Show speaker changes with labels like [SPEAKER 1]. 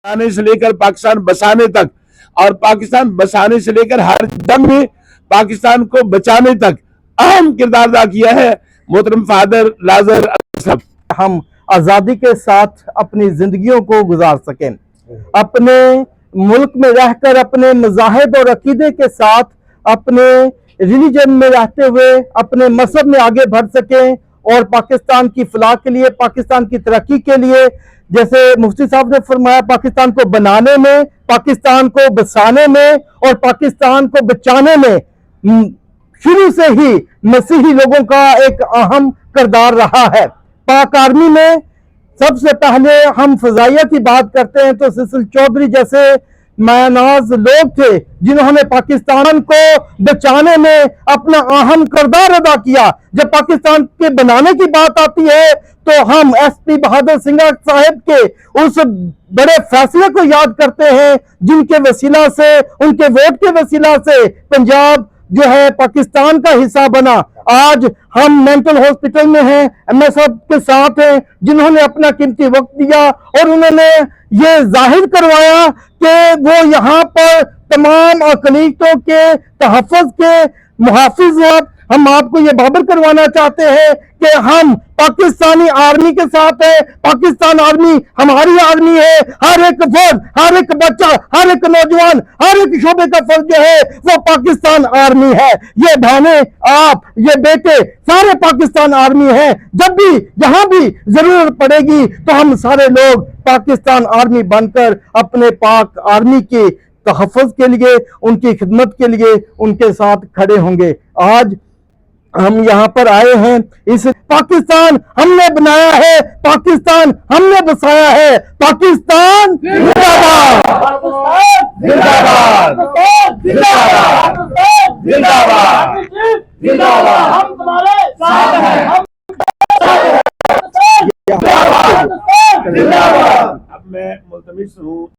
[SPEAKER 1] आने से लेकर पाकिस्तान बसाने तक और पाकिस्तान बसाने से लेकर हर जंग में पाकिस्तान को बचाने तक अहम किरदार अदा किया है मोहतरम फादर लाजर असलम।
[SPEAKER 2] हम आज़ादी के साथ अपनी जिंदगियों को गुजार सकें, अपने मुल्क में रहकर अपने मज़ाहिब और अकीदे के साथ अपने रिलीजन में रहते हुए अपने मजहब में आगे बढ़ सकें और पाकिस्तान की फलाह के लिए, पाकिस्तान की तरक्की के लिए, जैसे मुफ्ती साहब ने फरमाया, पाकिस्तान को बनाने में, पाकिस्तान को बसाने में और पाकिस्तान को बचाने में शुरू से ही मसीही लोगों का एक अहम किरदार रहा है। पाक आर्मी में सबसे पहले हम फजाइया की बात करते हैं तो सिसिल चौधरी जैसे मायनाज लोग थे जिन्होंने पाकिस्तान को बचाने में अपना अहम किरदार अदा किया। जब पाकिस्तान के बनाने की बात आती है तो हम SP बहादुर सिंह साहब के उस बड़े फैसले को याद करते हैं जिनके वसीला से, उनके वोट के वसीला से पंजाब जो है पाकिस्तान का हिस्सा बना। आज हम मेंटल हॉस्पिटल में हैं, MS साहब के साथ हैं जिन्होंने अपना कीमती वक्त दिया और उन्होंने ये जाहिर करवाया कि वो यहाँ पर तमाम अक़लीतों के तहफ़्फ़ुज़ के मुहाफ़िज़ हैं। हम आपको ये बाबर करवाना चाहते हैं कि हम पाकिस्तानी आर्मी के साथ है। पाकिस्तान आर्मी हमारी आर्मी है। हर एक फर्द, हर एक बच्चा, हर एक नौजवान, हर एक शोबे का फर्द जो है वो पाकिस्तान आर्मी है। ये बहने, आप, ये बेटे सारे पाकिस्तान आर्मी हैं। जब भी यहाँ भी जरूरत पड़ेगी तो हम सारे लोग पाकिस्तान आर्मी बनकर अपने पाक आर्मी के तहफ़्फ़ुज़ के लिए, उनकी खिदमत के लिए उनके साथ खड़े होंगे। आज हम यहाँ पर आए हैं, इस पाकिस्तान हमने बनाया है, पाकिस्तान हमने बसाया है। पाकिस्तान जिंदाबाद, जिंदाबाद, जिंदाबाद, जिंदाबाद, जिंदाबाद। हम तुम्हारे साथ हैं, जिंदाबाद।
[SPEAKER 1] अब मैं मुल्तमिस हूँ